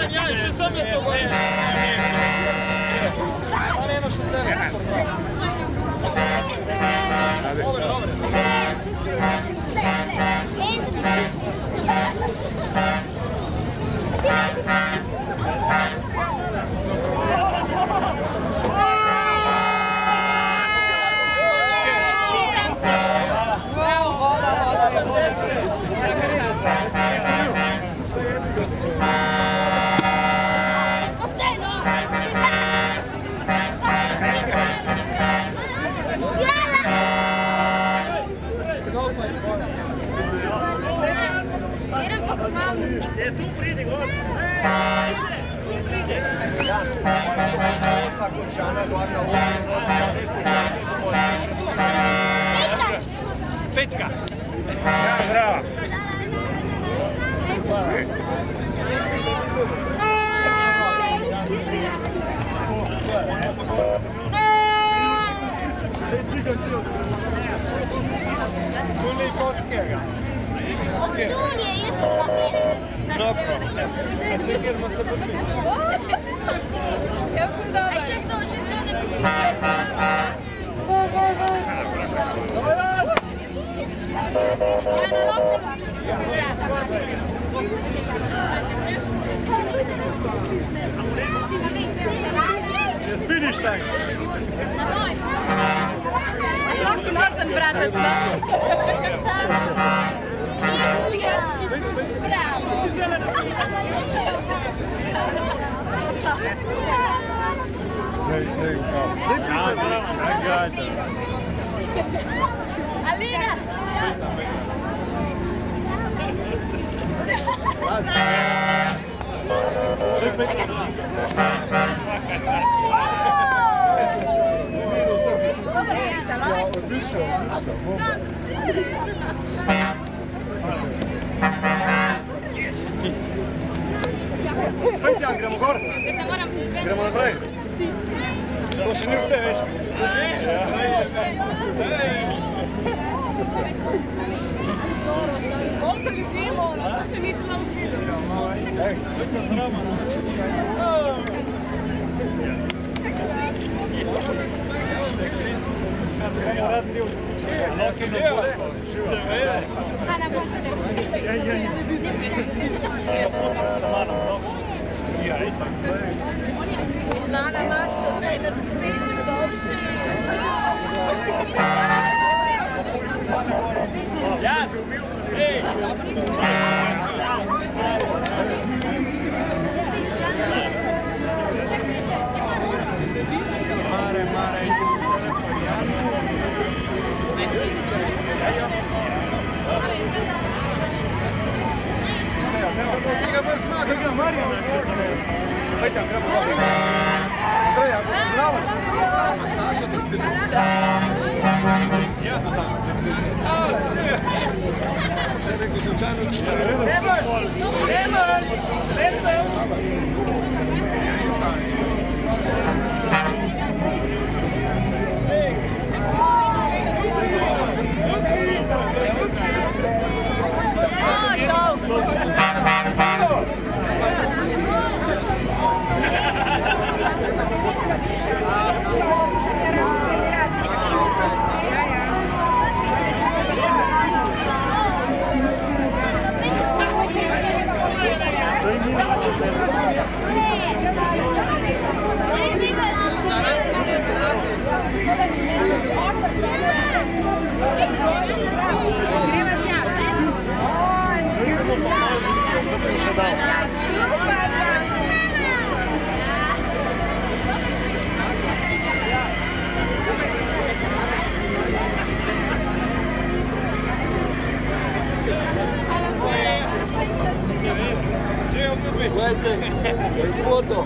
Ja, še sam je se ugodio. Ali jedno što treba. Dobre, dobre. Petka. Brava. Od Dunije jesam napisao. Roko. A sve kjer ma se potpiši. Jako dobro. A še dođe da ne potpisao. Čez vidiš tak? Svaki nosan, bratac, Alina! Peťan, gremo gore. Gremo naprej. To še ni vse, veš. Koliko ljudi je ono, to še nič ne odvidim. Nana mašto, da je nas smiši dobši. Ja, ej! Mare. Peťan, gremo gore. Andreja, zdravo. Foto.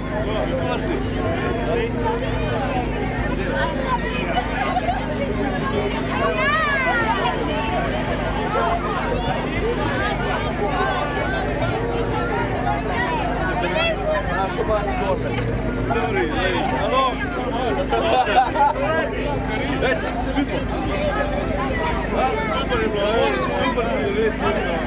Sorry, alo. Zdaj se vidimo. Super je bilo, super si res vidimo.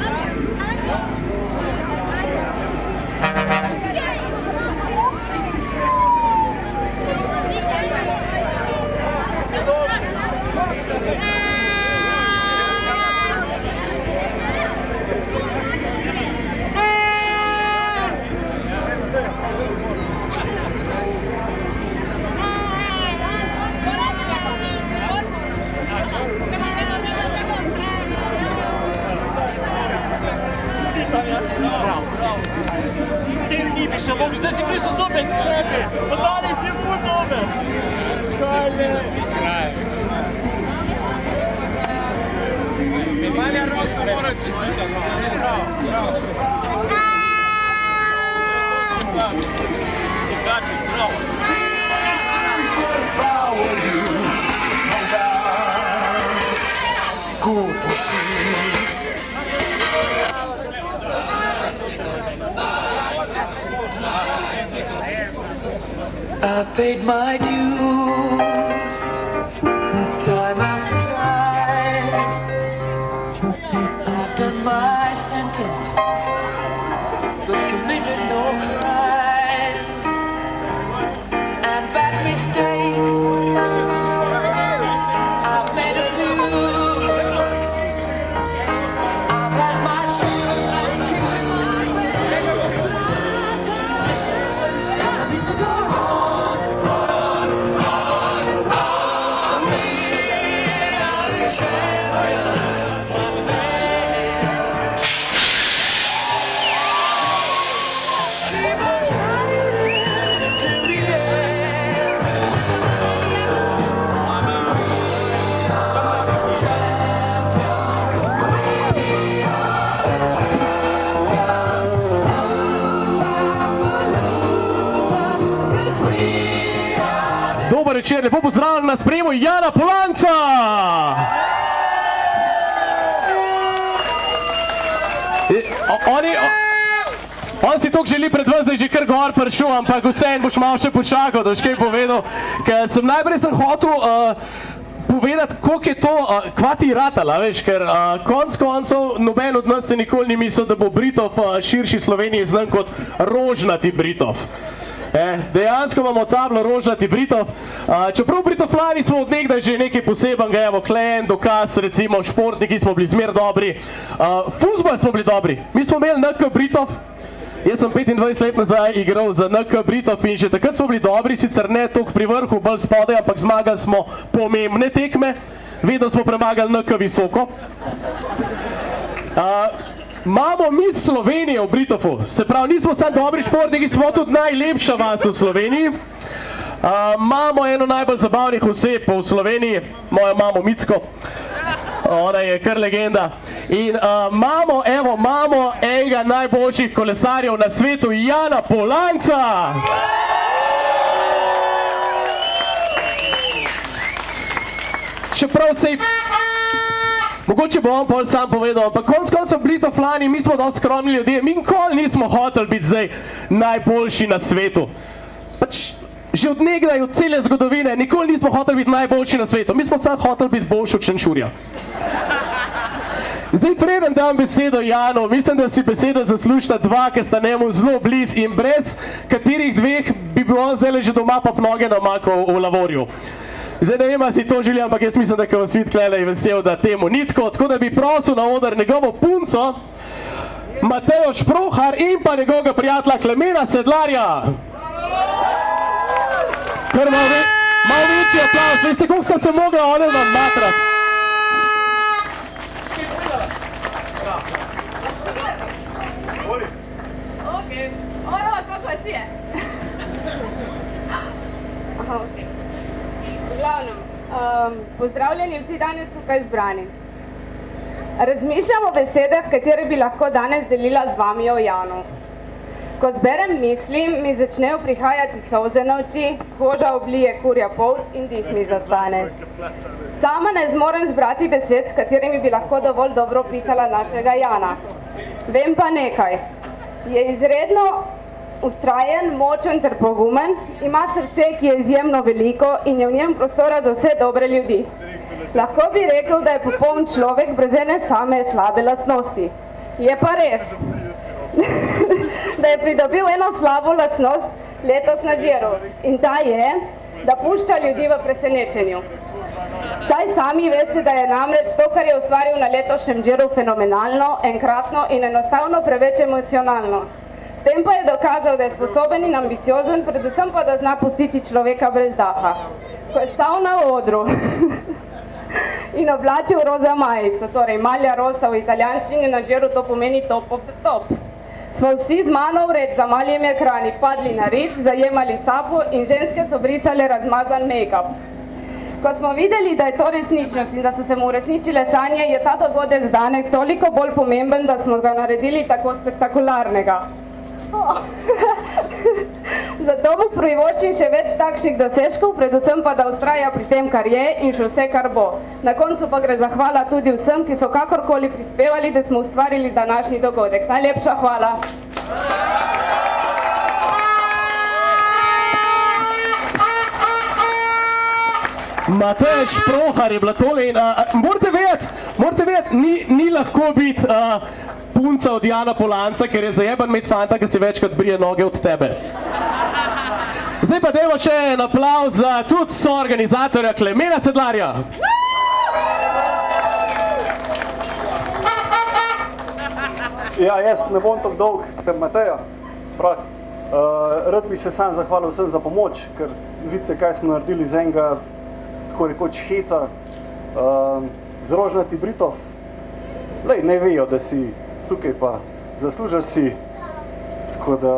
Zdaj si prišel zopet s sebi, pa danes je ful dober. Malja Rosa mora čestitati. Bravo. Tekači, bravo. I paid my dues, time after time. I've done my sentence, but committed no crime. And bad mistakes, I've made a few. I've had my share of kicking my way. Dober večer, lepo pozdravljam na sprejemu Jana Polanca! On si toliko želi pred vas, da je že kar gor prišel, ampak vseeno boš malo še počakal, da boš kaj povedal. Ker najprej sem hotel povedati, koliko je to, kva ti ratala, veš, ker konc koncev noben od nas se nikoli ni mislil, da bo Britov širši Sloveniji znan kot rožnati Britov. Dejansko imamo tablo rožnati Britov, čeprav Britoflani smo od nekdaj že nekaj posebenega, evo, Klen, dokaz, recimo športniki smo bili zmer dobri, fuzbol smo bili dobri, mi smo imeli NK Britov, jaz sem 25 let nazaj igral za NK Britov in že takrat smo bili dobri, sicer ne toliko pri vrhu, bolj spodaj, ampak zmagali smo pomembne tekme, vedno smo premagali NK visoko. Imamo mi Slovenijo v Britofu, se pravi, nismo samo dobri športniki, smo tudi najlepša vas v Sloveniji. Imamo eno najbolj zabavnih oseb v Sloveniji, mojo mamo Micko, ona je kar legenda. In imamo enega najboljših kolesarjev na svetu, Jana Polanca. Čeprav sej... Mogoče bo on pol sam povedal, ampak konc koncev Britoflani, mi smo dosti skromni ljudje, mi nikoli nismo hoteli biti zdaj najboljši na svetu. Pač že od nekdaj, od cele zgodovine, nikoli nismo hoteli biti najboljši na svetu, mi smo samo hoteli biti boljši od Čenčurja. Zdaj preden dam besedo Janu, mislim, da si besedo zaslužita dva, ki sta njemu zelo bliz in brez katerih dveh bi bil on zdaj že doma pa noge namakal v lavorju. Zdaj ne vem, ali si to želi, ampak jaz mislim, da ko vas vidi tlele je vesel, da temu ni tako, tako da bi prosil na oder njegovo punco, Matejo Šprohar in pa njegovega prijatelja Klemena Sedlarja. Kar malo večji aplauz, veste, koliko sem se mogla one namatrati. Okej, ojo, kako si je? Aha, okej. V glavnem, pozdravljeni vsi danes tukaj zbrani. Razmišljam o besedah, katere bi lahko danes delila z vami o Janu. Ko zberem misli, mi začnejo prihajati solze na oči, koža oblije kurja polt in dih mi zastane. Sama ne zmorem zbrati besed, s katerimi bi lahko dovolj dobro opisala našega Jana. Vem pa nekaj. Je izredno ustrajen, močen ter pogumen, ima srce, ki je izjemno veliko in je v njem prostora za vse dobre ljudi. Lahko bi rekel, da je popoln človek brez ene same slabe lastnosti. Je pa res, da je pridobil eno slabo lastnost letos na Žiru in ta je, da pušča ljudi v presenečenju. Saj sami veste, da je namreč to, kar je ustvaril na letošnjem Žiru, fenomenalno, enkratno in enostavno preveč emocionalno. S tem pa je dokazal, da je sposoben in ambiciozen, predvsem pa, da zna pustiti človeka brez daha. Ko je stal na odru in oblačil roza majico, torej malja rosa v italijanščini na Žiru, to pomeni top of the top. Smo vsi z mano vred za maljem ekrani padli na rit, zajemali sapo in ženske so brisale razmazan make-up. Ko smo videli, da je to resničnost in da so se mu uresničile sanje, je ta dogodek danes toliko bolj pomemben, da smo ga naredili tako spektakularnega. Zato mu privoščim še več takšnih dosežkov, predvsem pa, da vztraja pri tem, kar je in še vse, kar bo. Na koncu pa gre zahvala tudi vsem, ki so kakorkoli prispevali, da smo ustvarili današnji dogodek. Najlepša hvala. Matej Šprohar je bila tole in morate vedeti, ni lahko biti punca od Jana Polanca, ker je zajeban imeti fanta, ki si večkrat brije noge od tebe. Zdaj pa dajmo še en aplavz za tudi soorganizatorja Klemena Sedlarja. Ja, jaz ne bom tako dolg, kot Mateja. Rad bi se sam zahvalil vsem za pomoč, ker vidite, kaj smo naredili z enega tako rekoč heca z rožnati Britov. Lej, ne vejo, da si tukaj pa zaslužaš si, tako da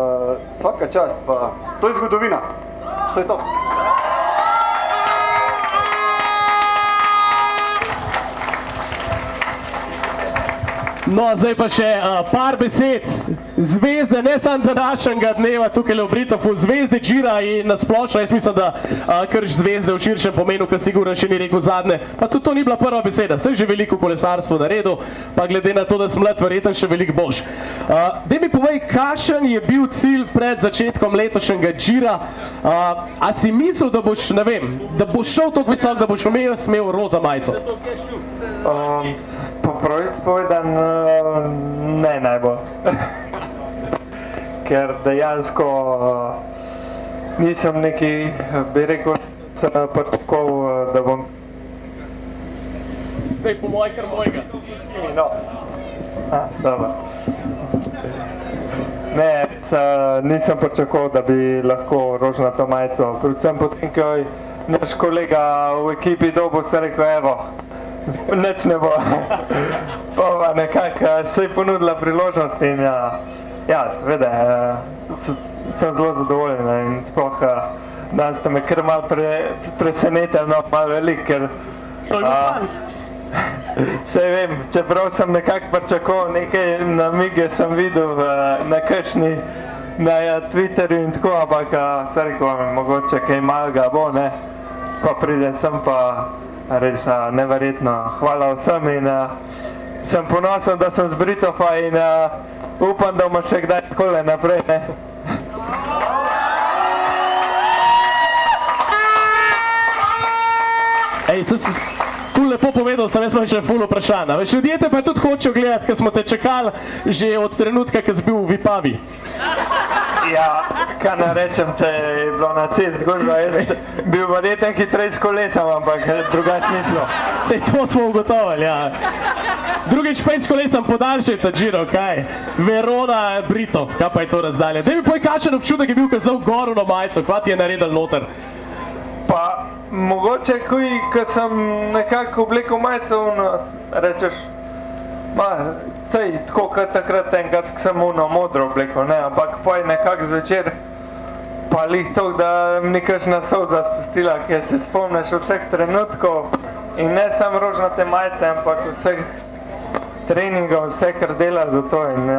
vsaka čast pa, to je zgodovina, to je to. No, zdaj pa še par besed zvezde, ne samo današnjega dneva tukaj v Britofu, zvezde Žira in nasplošno, jaz mislim, da krš zvezde v širšem pomenu, kar sigurno še ni rekel zadnje, pa tudi to ni bila prva beseda, sem že veliko kolesarstvo naredil, pa glede na to, da sem mlad, verjetno še veliko boš. Daj mi povej, kakšen je bil cilj pred začetkom letošnjega Žira, a si mislil, da boš, ne vem, da boš šel toliko visok, da boš imel roza majico? Po pravici povedan, ne najbolj. Ker dejansko nisem neki, bi rekel, sem pričakoval, da bom... Dej, po moj, kar mojega. No. Dobro. Ne, nisem pričakoval, da bi lahko rožnato majico. Predvsem potem, ko je naš kolega v ekipi dobil, se rekel, evo, nič ne bo. Pa nekako se je ponudila priložnost in ja, seveda, sem zelo zadovoljen in sploh danes ste me kar malo presenetili, no, malo veliko, ker saj vem, čeprav sem nekako pričakoval, nekaj namige sem videl na kakšni, na Twitterju in tako, ampak se rekel, mogoče kaj malega bo, ne, pa pride sem pa res neverjetno. Hvala vsem in sem ponosen, da sem z Britofa in upam, da bomo še kdaj takole naprej, ne. Ej, sem si ful lepo povedal, sem jaz imam še ful vprašanja. Veš, ljudje te pa tudi hočejo gledati, ker smo te čakali že od trenutka, ko si bil v Vipavi. Ja, kaj ne rečem, če je bilo na cest zgodba, jaz bil verjetno hitrej s kolesom, ampak drugače ni šlo. Sej to smo ugotovili, ja. Drugič pa s kolesom podaljšaj ta Giro, kaj? Verona, Britov, kaj pa je to razdalje? Daj mi povej, kakšen občutek je bil, ko zdaj gor na majico, kva ti je naredil noter? Pa mogoče, ko sem nekako oblekel majico, rečeš, sej, tako kot takrat enkrat, ko sem modro oblekel, ne, ampak pa je nekako zvečer pa lih to, da mi kakšna solza spustila, ker se spomniš vseh trenutkov in ne samo rožnate majice, ampak vseh treningov, vse, kar delaš za to in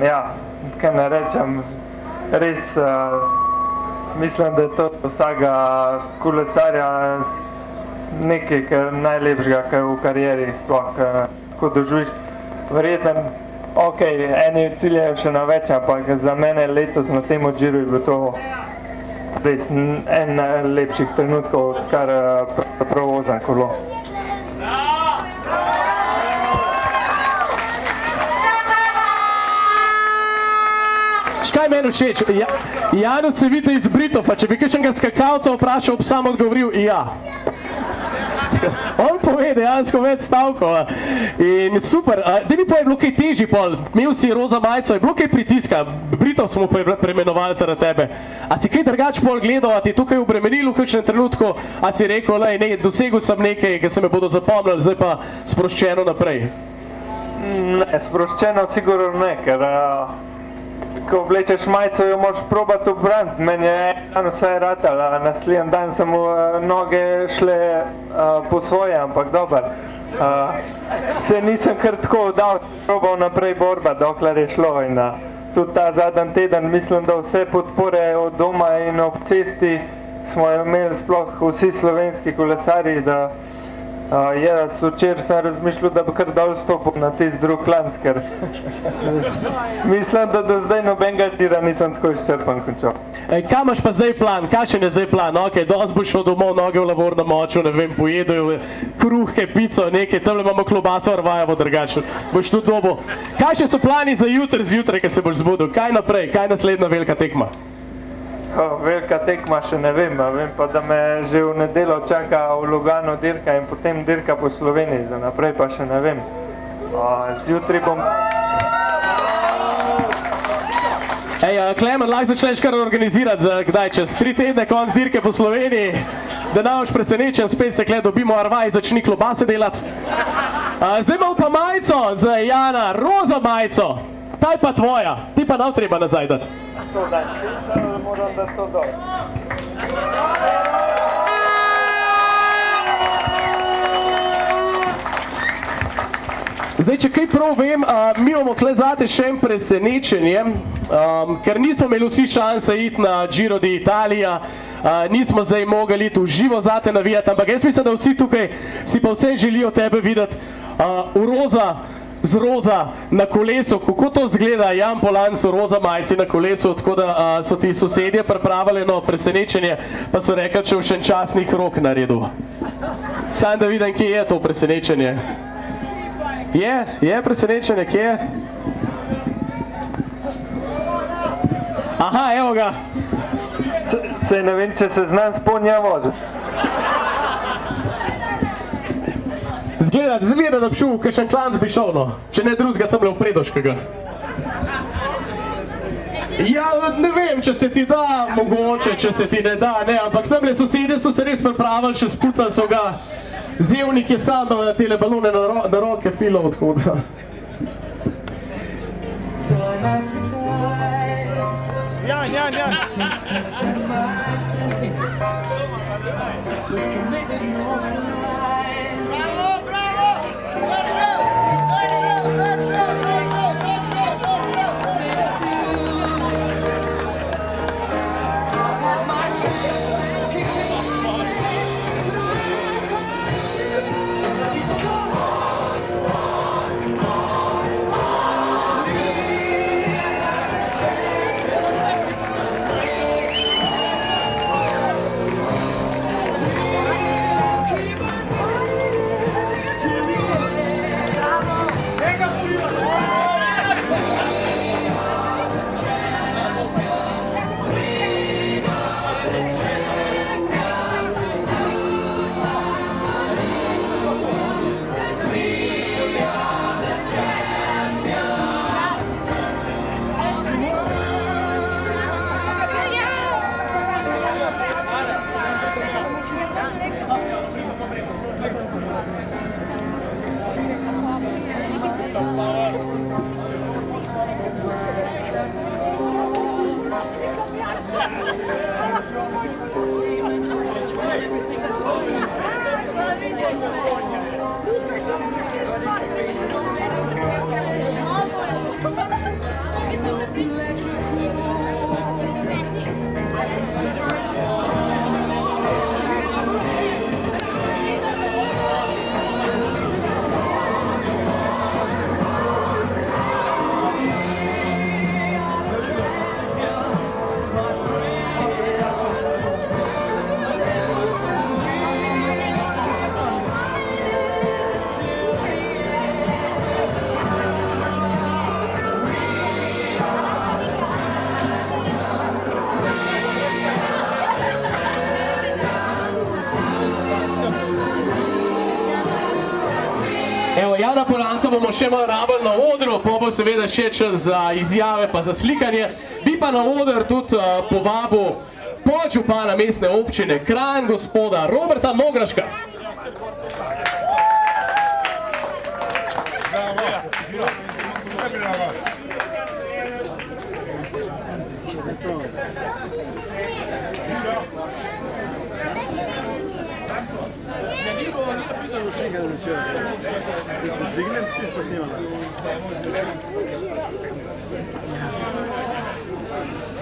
ja, kaj ne rečem, res mislim, da je to vsega kolesarja nekaj najlepšega, kar v karieri sploh ko doživiš. Verjetno Ok, eni ciljev še na več, ampak za mene letos na tem odžiru je bilo to res en lepših trenutkov, odkar prav vozim kolo. Kaj meni všeč? Janus se vidi iz Britov, pa če bi kakšnega skakalca vprašal, bi sam odgovoril ja. On pove dejansko več stavkov in super. Da bi pa je bilo kaj težji pol, imel si roza majico, je bilo kaj pritiska, Britov smo preimenovali zaradi tebe. A si kaj drugače pol gledal, a ti je tukaj obremenilo v kakšnem trenutku, a si rekel, ne, dosegel sem nekaj, ki se me bodo zapomnili, zdaj pa sproščeno naprej? Ne, sproščeno sigurno ne, ker ko oblečeš majico, jo moraš probati obraniti. Meni je vse ratalo, naslednji dan so mu noge šle po svoje, ampak dober. Se nisem kar tako dal, probal naprej borba, dokler je šlo. In tudi ta zadnji teden, mislim, da vse podpore od doma in ob cesti smo imeli sploh vsi slovenski kolesarji, da jaz včeraj sem razmišljal, da bi kar dol stopil na tisti drug klanc, ker mislim, da do zdaj nobenega tira nisem tako izčrpan končal. Kaj imaš pa zdaj plan? Kakšen je zdaj plan? Ok, danes boš šel domov, noge v lavor namočil, ne vem, pojedel kruhke, pico, nekaj, tamle imamo klobaso Arvajevo drugače, boš tudi dobil. Kakšni so plani za jutri zjutraj, ko se boš zbudil? Kaj naprej? Kaj naslednja velika tekma? Velika tekma še ne vem, vem pa, da me že v nedeljo čaka v Lugano dirka in potem dirka po Sloveniji, za naprej pa še ne vem. Zjutraj bom... Klemen, lahko začneš kar organizirati za kdaj, čez 3 tedne, konc dirke po Sloveniji, da nam boš presenečen, spet se kle dobimo Arvaj, začni klobase delati. Zdaj imam pa majico za Jana, roza majico, ta je pa tvoja, ti pa nam treba nazaj dati. To da, moram da to dol. Zdaj, če kaj prav vem, mi imamo tle zate še en presenečenje, ker nismo imeli vsi šanse iti na Giro d'Italia, nismo zdaj mogli iti v živo zate navijati, ampak jaz mislim, da vsi tukaj si pa vse želijo tebe videti v roza, z roza na kolesu. Kako to zgleda, Jan Polanc v roza majici na kolesu, tako da so ti sosedje pripravili eno presenečenje, pa so rekli, če v še en časnik rok naredil. Sam da vidim, kje je to presenečenje. Je presenečenje, kje je? Aha, evo ga. Se ne vem, če se znam sponja voziti. Zgleda, da bi šel v kakšen klanc bi šel, no. Če ne drugega tamle v Predoškega. Ja, ne vem, če se ti da, mogoče, če se ti ne da, ne, ampak tamle sosedje so se res pripravili, še spucali so ga. Zevnik je sam tele balone na roke filov, tako da. Jan. Mi smo Jana Polanca bomo še malo rabili na odru, pa bo seveda še čas za izjave pa za slikanje. Bi pa na oder tudi povabil podžupana mestne občine Kranj, gospoda Roberta Mograška.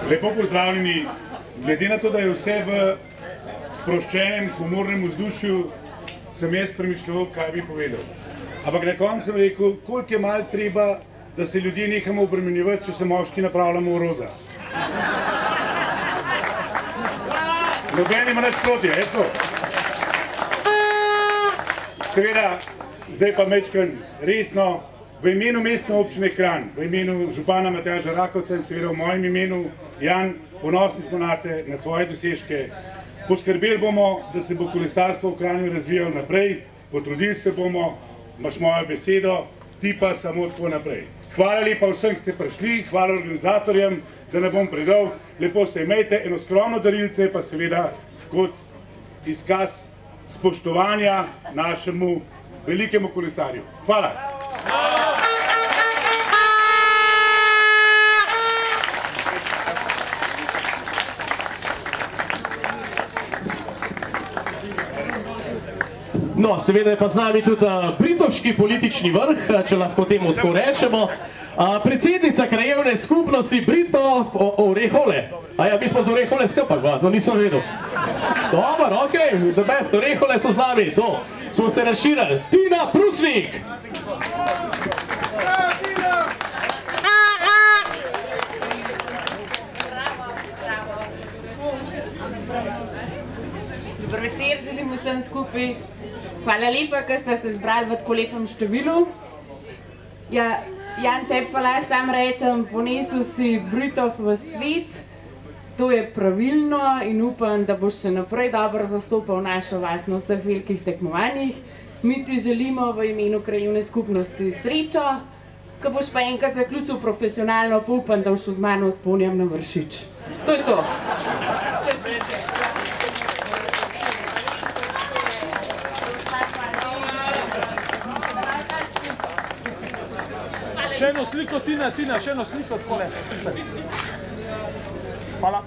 Lepo pozdravljeni. Glede na to, da je vse v sproščenem, humornem vzdušju, sem jaz premišljal, kaj bi povedal. Ampak na koncu sem rekel, koliko je malo treba, da se ljudje nehamo obremenjevati, če se moški napravljamo v roza. Noben ima nič proti, je to? Seveda, zdaj pa mečkan resno, v imenu mestne občine Kranj, v imenu župana Matjaža Rakovca in seveda v mojem imenu, Jan, ponosni smo na te, na tvoje dosežke. Poskrbeli bomo, da se bo kolesarstvo v Kranju razvijalo naprej, potrudili se bomo, imaš mojo besedo, ti pa samo tako naprej. Hvala lepa vsem, ki ste prišli, hvala organizatorjem, da ne bom predolg, lepo se imejte, eno skromno darilce pa seveda kot izkaz spoštovanja našemu velikemu kolesarju. Hvala! No, seveda je pa z nami tudi britovški politični vrh, če lahko temu tako rečemo. Predsednica krajevne skupnosti Britov Orehole. Ja, mi smo z Orehole skupaj, to nisem vedel. Dobar, okej, the best, Orehole so z nami, to. Smo se razširili. Tina Prusnik! Dober večer, želim vsem skupaj. Hvala lepa, ker ste se zbrali v tako lepem številu. Ja, Jan, tebi pa lahko sam rečem, ponesel si Britov v svet. To je pravilno in upam, da boš še naprej dobro zastopal našo vas na vseh velikih tekmovanjih. Mi ti želimo v imenu krajevne skupnosti srečo. Ko boš pa enkrat zaključil profesionalno, pa upam, da boš z mano s ponijem na Vršič. To je to. Še eno sliko, Tina, še eno sliko tkole. Hvala.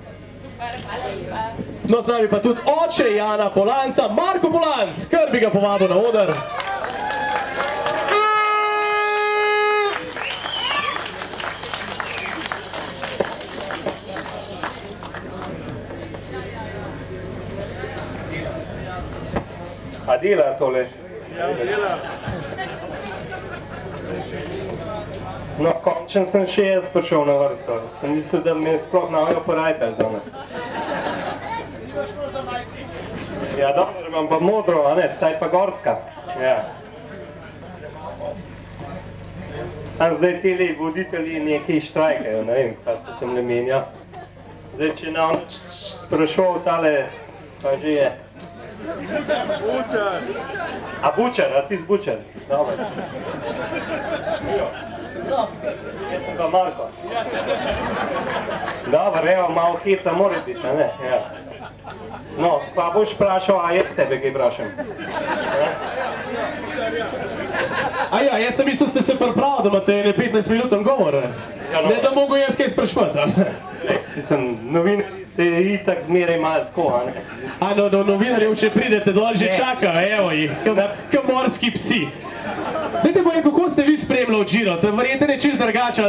No, z nami pa tudi oče Jana Polanca, Marko Polanc, kar bi ga povabil na oder. A dela tole? Ja, dela. No, končen sem še jaz prišel na vrsto. Sem mislil, da me sploh navijo porajtali danes. Ja, dobro, imam pa modro, a ne, ta je pa gorska. Ja. Sam zdaj teli voditelji nekaj štrajkajo, ne vem, kaj se tam ne menja. Zdaj, če nam sprašoval tale, pa že je. Bučar. A Bučar, a ti z Bučar? Dobro. Jaz sem pa Marko. Dobro, evo, malo heca mora biti, a ne? Ja. No, pa boš vprašal, a jaz tebe kaj vprašam? Ja, jaz sem mislil, ste se pripravili, da imate ne 15 minuten govor. Ne, da mogo jaz kaj sprašvati. Mislim, novinari ste itak zmeraj malo tako, a ne? No, novinarjev, če pridete dol, že čakajo, evo jih, kot morski psi. Dajte bojem, kako ste vi spremljali Giro? Verjetno je čisto drugače,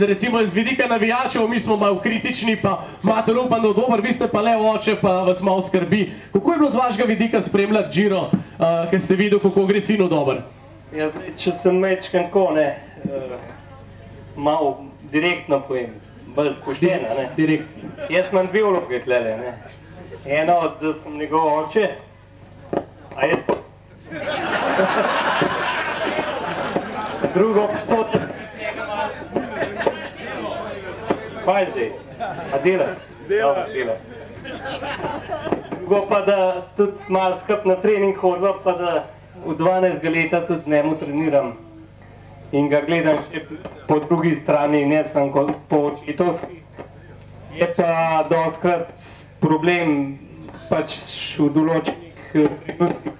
recimo iz vidika navijačev, mi smo malo kritični, pa imate upam, da dober, vi ste pa le oče, pa vas malo skrbi. Kako je bilo z vašega vidika spremljati Giro, ker ste videli, kako gre sinu dober? Ja, če sem mečkan tako, ne, malo direktno povem, bolj poštena, ne. Direktno. Jaz imam dve vloge tlele, ne. Eno, da sem njegov oče, a je to. Drugo, pot. Kaj zdaj? A dela? Dela. Drugo pa, da tudi malo skup na trening hodva, pa da v 12 leta tudi z njemu treniram in ga gledam še po drugi strani, ne samo kot po očetovski. Je pa dostkrat problem pač v določenih trenutkih.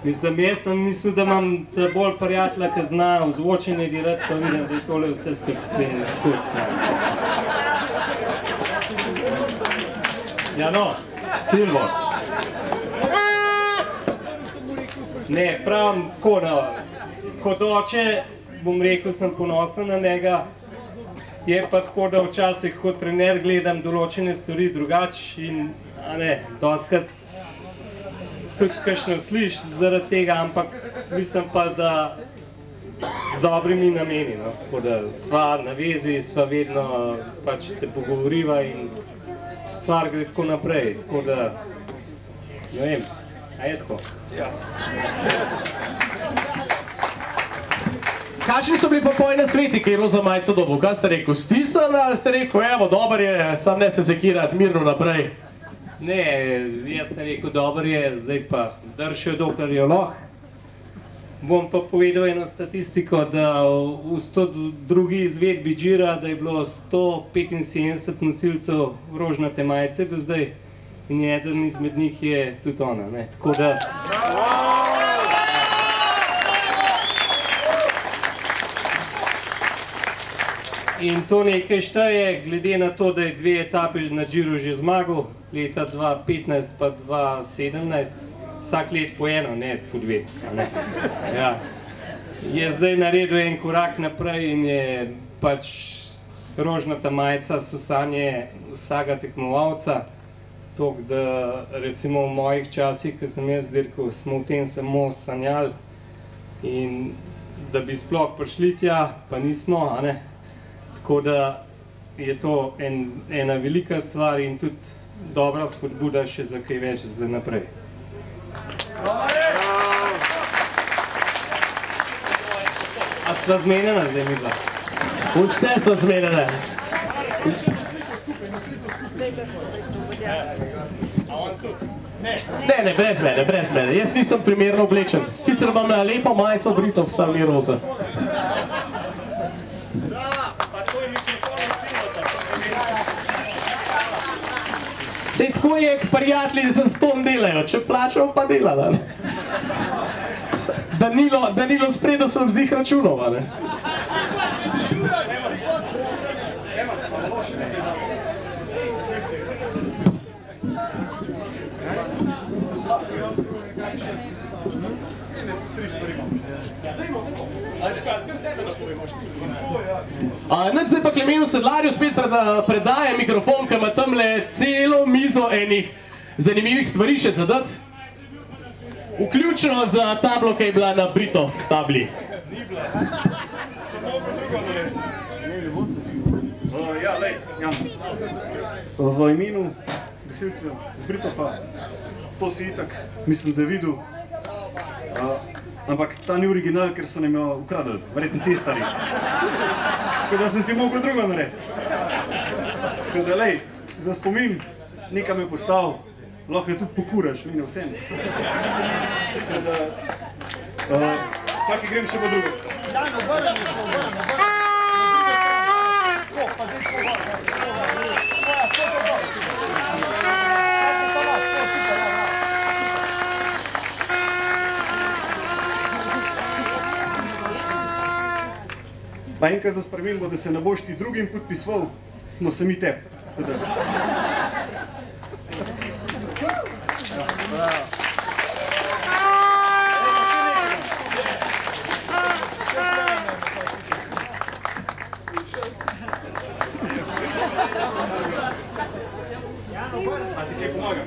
Mislim, jaz sem mislil, da imam bolj prijatelja, ki zna ozvočenje delati, pa vidim, da je tole vse skupaj. Ja no, Silvo. Ne, pravim tako, kot oče, bom rekel, sem ponosen na njega. Je pa tako, da včasih kot trener gledam določene stvari drugače in, dostkrat tudi kakšne sliš zaradi tega, ampak mislim pa, da z dobrimi nameni, no. Tako da sva na vezi, sva vedno pač se pogovoriva in stvar gre tako naprej, tako da, ne vem, a je tako? Ja. Kakšni so bili pokojni sveti, ki je bilo za majico dobil? Kaj ste rekel, stisnili ali ste rekel, evo, dober je, sam ne se sekirati, mirno naprej? Ne, jaz sem rekel, dober je, zdaj pa držijo, dokler je lahko. Bom pa povedal eno statistiko, da v 102. izvedbi Džira, da je bilo 175 nosilcev rožnate majice do zdaj in eden izmed njih je tudi ona, ne, tako da... In to nekaj šteje, glede na to, da je 2 etape na Džiru že zmagal, leta 2015 pa 2017, vsak let po eno, ne po 2. Ja. Je zdaj naredil en korak naprej in je pač rožnata majica so sanje vsakega tekmovalca. Tako da recimo v mojih časih, ko sem jaz dirkal, smo v tem samo sanjali in da bi sploh prišli tja, pa nismo, a ne. Tako da je to ena velika stvar in tudi dobra spodbuda še za kaj več za naprej. A sta zmenjena zdaj midva? Vse so zmenjene. Ne, brez mene. Jaz nisem primerno oblečen. Sicer imam lepo majico Britov, sam je roza. Sej tako je, prijatelji za ston delajo, če plačajo pa dela, ne? Danilo spredo sem vzih računov, ne? Zdaj pa Klemenu Sedlarju spet predaje mikrofon, ki ima tamle celo mizo enih zanimivih stvari še zadati. Vključno za tablo, ki je bila na Britov tabli. Ni bila. Sem mogel drugo narediti. Ja, lej, Jan. V imenu gasilcev z Britova, to si itak, mislim, da je videl. Ampak ta ni original, ker so nam jo ukradli, verjetno cestarji. Tako da sem ti mogel drugo narediti. Tako da, lej, za spomin, nekam je postavil, lahko jo tudi pokuraš, meni vsem. Tako da, čakaj, grem še po drugo. Dajmo, vrnemo. Pa enkrat za spremembo, da se ne boš ti drugim podpisoval, smo se mi tebi. A ti kaj pomagam?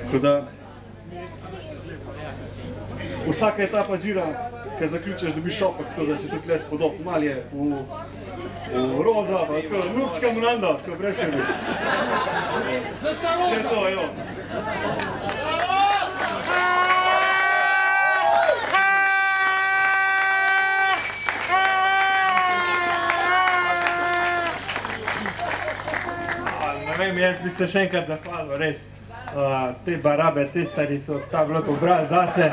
Tako da, vsaka etapa Džira, ki zaključaš, dobiš šopek, tako da si tudi le spodop. Mal je v roza, pa tako, nupčka Munanda, tako brez skrbi. Še to, jo. Ne vem, jaz bi se še enkrat zahvalil, res. te barabe cestari so ta vlog obraz zase.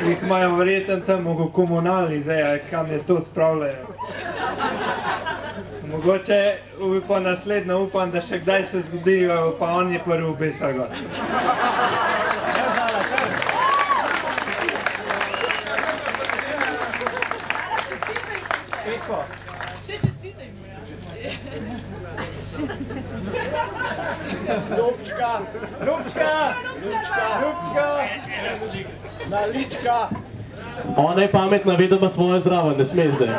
Jih imajo verjetno tam v komunalni zdaj, kam je to spravljajo. Mogoče pa naslednjo upam, da še kdaj se zgodijo, pa on je prvi obesal gor. Nalička. Ona je pametna, ve, da ima svojo zdravo, ne sme zdaj.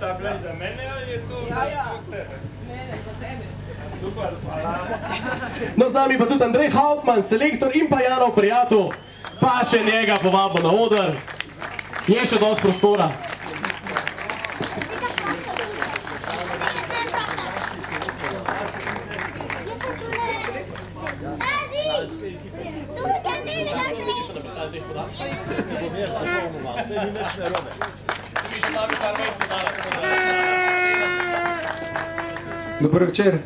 Ta bila za mene ali je to za tebe? Ne, za tebe. Super, hvala. No, z nami pa tudi Andrej Hauptmann, selektor in pa Janov prijatelj, pa še njega povabo na oder. Je še dosti prostora. Dober večer.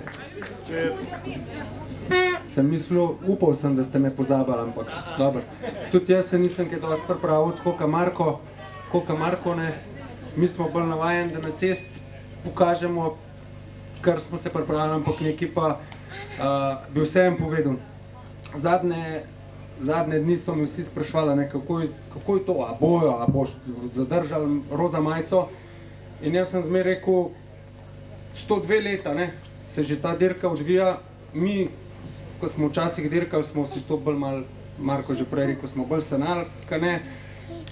Sem mislil, upal sem, da ste me pozabili, ampak dobro. Tudi jaz se nisem kaj dosti pripravil, tako kot Marko ne. Mi smo bolj navajeni, da na cest pokažemo, kar smo se pripravili, ampak nekaj pa bi vsem povedal. Zadnje dni so mi vsi sprašvali, kako je to, a boš zadržal roza majico. In jaz sem zmeraj rekel, 102 leta se že ta dirka odvija. Mi, ko smo včasih dirkali, smo si to bolj malo, Marko že prej rekel, smo bolj sanali,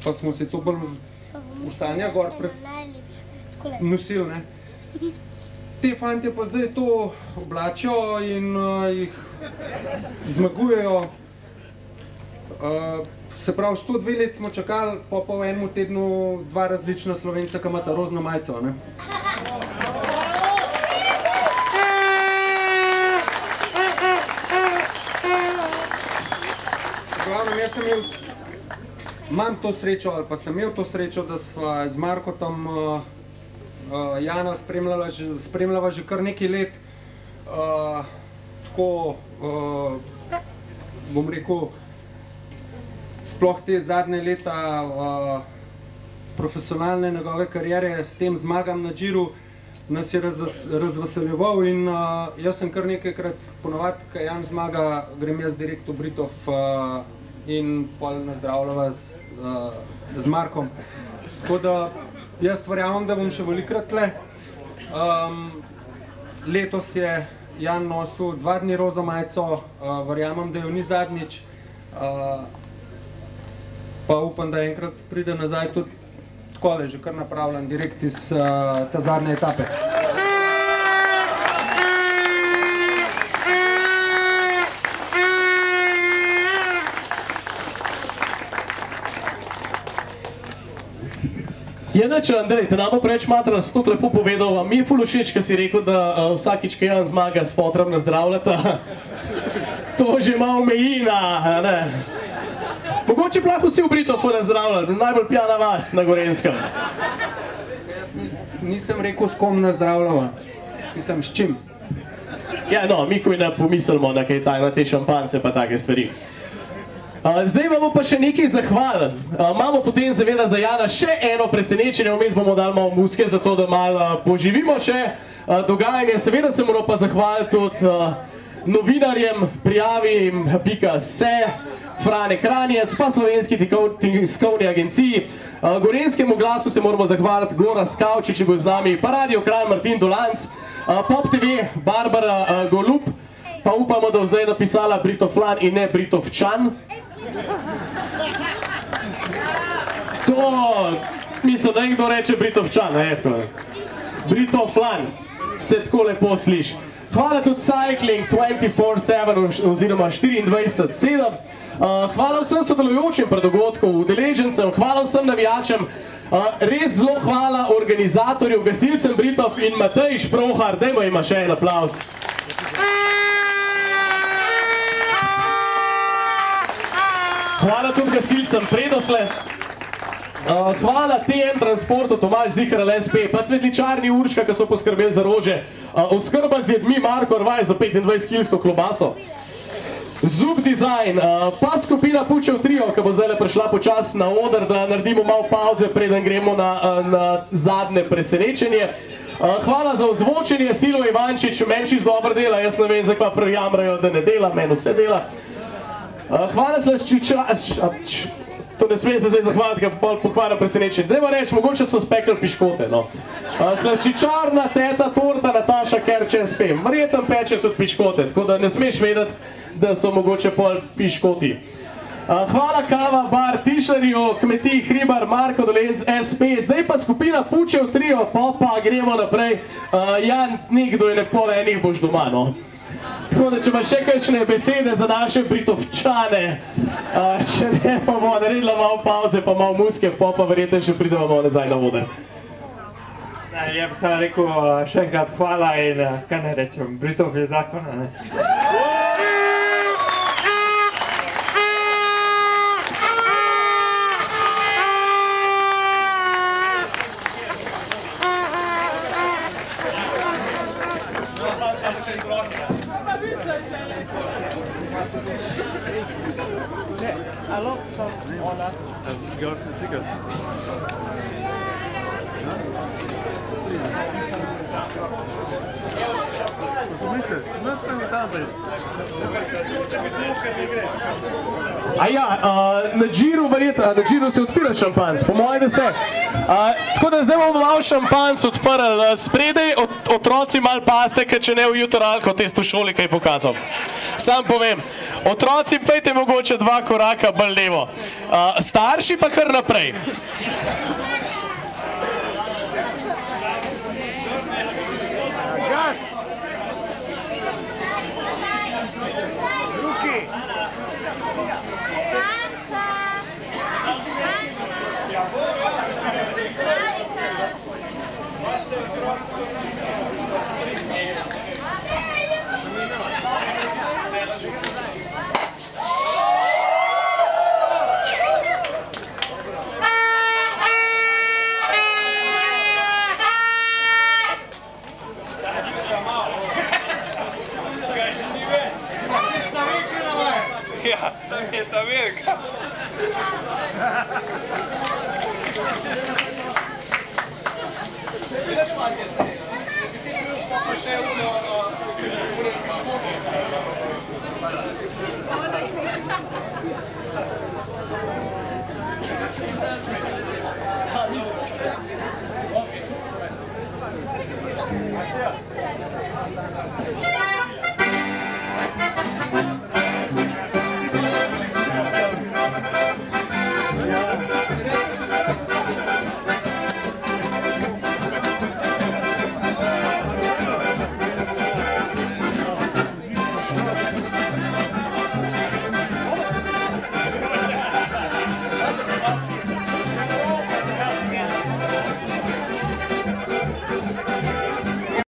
pa smo si to bolj v sanja gor nosili. Te fantje pa zdaj to oblačijo in jih zmagujejo. Se pravi, 102 let smo čakali, pa v enem tednu dva različna Slovenca, ki imata rozno majico. Glavnem, jaz imam to srečo, ali pa sem imel to srečo, da sva z Markotom Jana spremljala že kar nekaj let. Tako, bom rekel, sploh te zadnje leta profesionalne njegove kariere s tem zmagam na Džiru nas je razveseljeval in jaz sem kar nekajkrat ponovadi, ko Jan zmaga, grem jaz direkt v Britov in pol nazdravljava z Markom. Tako da jaz verjamem, da bom še velikrat tle. Letos je Jan nosil 2 dni roza majico, verjamem, da jo ni zadnjič. Pa upam, da enkrat pride nazaj tudi takole, že kar napravljen, direkt iz te zadnje etape. Je nič, Andrej, te nam bo preveč matras tako lepo povedal, mi je ful všeč, ko si rekel, da vsakič, ko Jan zmaga, s fotrom nazdravljata. To že malo mejina, ne? Mogoče plah vsi v Britofu nazdravljali, najbolj pijana vas na Gorenskem. Nisem rekel, s kom nazdravljava, mislim, s čim. Ja, no, mi ko ne pomislimo na kaj na te šampance pa take stvari. Zdaj imamo pa še nekaj zahval. Imamo potem seveda za Jana še eno presenečenje, vmes bomo dali malo muske, zato da malo poživimo še dogajanje. Seveda se moramo pa zahvaliti tudi novinarjem, prijavi.se, Frane Kranjec, pa Slovenski tiskovni agenciji. Gorenskemu glasu se moramo zahvaliti Gorazd Kavčič, če bo z nami, pa Radio Kranj Martin Dolanc, Pop TV Barbara Golub, pa upamo, da bo zdaj napisala Britoflan in ne Britovčan. To, mislim, da nekdo reče Britovčan, Britoflan, se tako lepo sliši. Hvala tudi Cycling 24/7 oziroma 24/7. Hvala vsem sodelujočim pri dogodku, udeležencem, hvala vsem navijačem, res zelo hvala organizatorju, gasilcem Britov in Matej Šprohar, dajmo ima še en aplavz. Hvala tudi gasilcem Predosled. Hvala TM Transportu, Tomaž Zihar, LSP, pa cvetličarni Urška, ki so poskrbeli za rože. Oskrba z jedmi Marko Rvaj za 25-kilsko klobaso. Zub Design, pa skupina Pučev Trio, ki bo zdaj prišla počas na oder, da naredimo malo pauze, preden gremo na zadnje presenečenje. Hvala za ozvočenje, Silo Ivančič, meni čisto dobro dela, jaz ne vem, zakaj prejamrajo, da ne dela, meni vse dela. Hvala to ne sme se zdaj zahvaliti, ker bolj pokvarja presenečenje. Dajmo reči, mogoče so spekli piškote, no. Slaščičarna teta torta Nataša Kerč SP, verjetno peče tudi piškote, tako da ne smeš vedeti, da so mogoče pol piškoti. Hvala Kava bar Tišarju, kmetij Hribar, Marko Dolenc SP, zdaj pa skupina Pučev Trio, pa gremo naprej. Jan, nekdo je lepo enih boš doma, no. Tako da, če imaš še kakšne besede za naše Britovčane, če ne, pa bomo naredila malo pauze, pa malo muske, pa verjetno še pridemo nazaj na oder. Ja bi sam rekel še enkrat hvala in kaj ne rečem, Britov je zakon, ne? Na Džiru se odpira šampanc, po mojem da se. Tako da zdaj bomo malo šampanc odprli. Spredaj otroci malo paste, ker če ne v jutralko test v šoli kaj pokazal. Sam povem, otroci pejte mogoče 2 koraka bolj levo. Starši pa kar naprej. Ja, je ta velika. Vidiš, Matija, se je. Bi si bil pa še uno